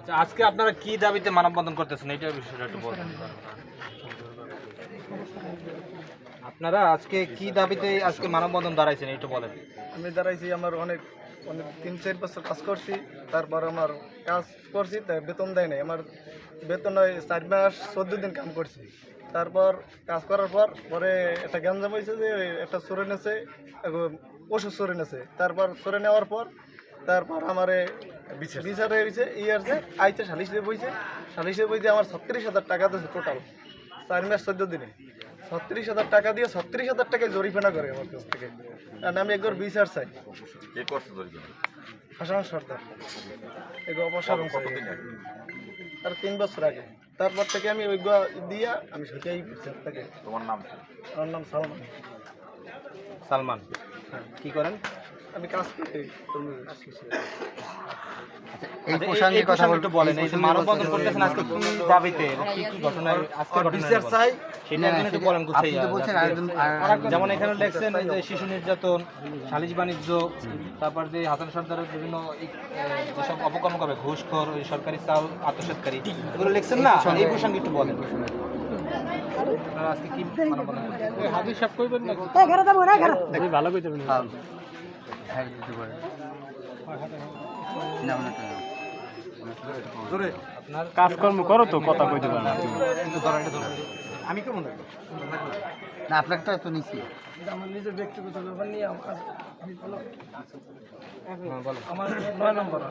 আচ্ছা, আজকে আপনারা কি দাবিতে মানববন্ধন করতেছেন এইটার বিষয়টা একটু বলবেন। আপনারা আজকে কি দাবিতে আজকে মানববন্ধন দাঁড়াইছেন একটু বলেন। আমি দাঁড়াইছি, আমার অনেক অনেক 3-4 বছর কাজ করছি, তারপর আমার কাজ করছি তাই বেতন দেয় নাই। আমার বেতন হয় 4 মাস 14 দিন কাম করছি। তারপর কাজ করার পর পরে একটা গ্যাঞ্জাম হয়েছে যে একটা চোরে নেছে, ওষুধ চোরে নেছে। তারপর চোরে নেওয়ার পর তারপর আমারে বিচারে হয়েছে যে আইতে সালিশে বইছে। সালিশে বই দিয়ে আমার 36,000 টাকা দিয়েছে টোটাল 4 মাস 14 দিনে। 36,000 টাকা দিয়ে 36,000 টাকায় জরিমানা করে আমার কাছ থেকে। আর আমি একবার বিচার চাই। হাসান সর্দার এগুলো অপসারণ আর 3 বছর আগে। তারপর থেকে আমি ওইগুলো দিয়া আমি সেটাই বিচার থাকে। তোমার নাম? আমার নাম সালমান। সালমান। কি করেন? আমি কাজ করি। এই প্রসঙ্গে কথা একটু বলেন। এই যে মানববন্ধন করতেছেন আজকে কি দাবিতে, কি কি ঘটনায় আজকে বিচার চাই সেটা একটু বলেন গুছাইয়া। যেমন এখানে লেখছেন যে শিশু নির্যাতন, সালিশ বাণিজ্য, তারপর যে হাসান সর্দারের বিভিন্ন যেসব অপকর্ম করে ঘুষখোর, ওই সরকারি চাল আত্মসাৎকারী, এগুলো লিখছেন না, এই প্রসঙ্গে একটু বলেন। আপনারা আজকে কি মানববন্ধন করতেছেন? হাদিস সাহেব কইবেন না? ভালো কইতে পারেন। আপনার কাজকর্ম করো তো, কথা কইতে পারো না। আমি কেমন না, আপনাকে তো নিচ্ছি। আমার নিজের ব্যক্তিগত ব্যাপার নিয়ে আমার 9 নম্বর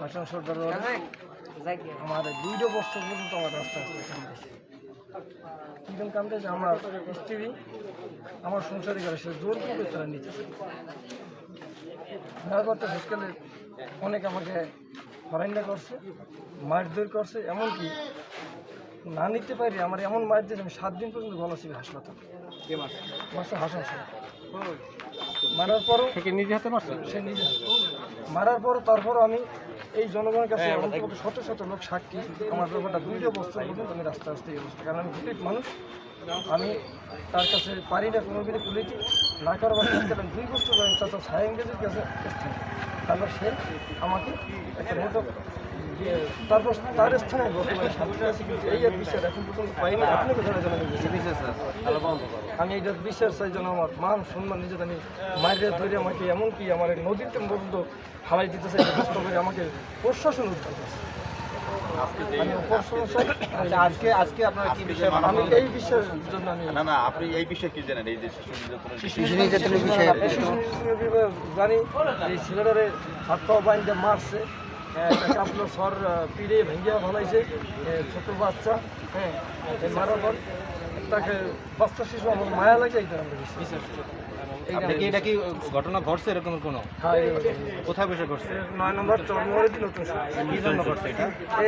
হাসান সর্দার আমার 2 বছর পর্যন্ত আমার রাস্তা কামড়েছে। কীরকম কামড়েছে? আমার স্ত্রী আমার সংসারী করে সে জোর করে তারা নিতেছে। ব্যাপারটা শেষকালে অনেক আমাকে হরাইন্ডা করছে, মারধর করছে, এমনকি না নিতে পারি আমার এমন মার দিয়েছে আমি 7 দিন পর্যন্ত গলা ছিল হাসপাতাল। কে মারছে? মারছে হাসান সাহেব। মারার পরও সে নিজে হাতে মারছে? সে নিজে মারার পরও তারপরও আমি এই জনগণের কাছে অন্তত শত শত লোক সাক্ষী আমার ব্যাপারটা 2 বছর পর্যন্ত আমি রাস্তা আসতে এই অবস্থা। কারণ আমি গরিব মানুষ, আমি তার কাছে পারি না কোনো কিছু কুলিটি না করবার চেষ্টা করেন। 2 বছর আমি চাচা সাহেঙ্গেজের কাছে স্থান, তারপর সে আমাকে একটা মোটক তারপর তার স্থানে বর্তমানে সামনে আছে, কিন্তু এই বিষয় এখন পর্যন্ত পাইনি। আপনাকে ধরে জানাবেন আমি এইটার বিচার চাই যেন আমার মান সম্মান নিজে আমি মায়ের ধরে আমাকে এমনকি আমার নদীতে পর্যন্ত হারাই দিতে চাই কষ্ট করে আমাকে প্রশাসন উদ্ধার করছে। আমি প্রশাসন চাই। আজকে আজকে আপনারা কি বিষয়ে আমি এই বিষয়ের জন্য আমি না আপনি এই বিষয়ে কি জানেন? এই যে শিশু নির্যাতনের বিষয়ে জানি এই ছেলেটারে হাত পা বাইন্দে মারছে, একটা কাপড় সর পিড়ে ভেঙে ভালাইছে, ছোট বাচ্চা। হ্যাঁ, এই মারার পর তাকে বাচ্চা শিশু আমার মায়া লাগে। এইটা আমরা এটা কি ঘটনা ঘটছে এরকম কোনো? হ্যাঁ, কোথায় বসে ঘটছে? 9 নম্বর চরমোড়ে নতুন কি জন্য ঘটছে এটা?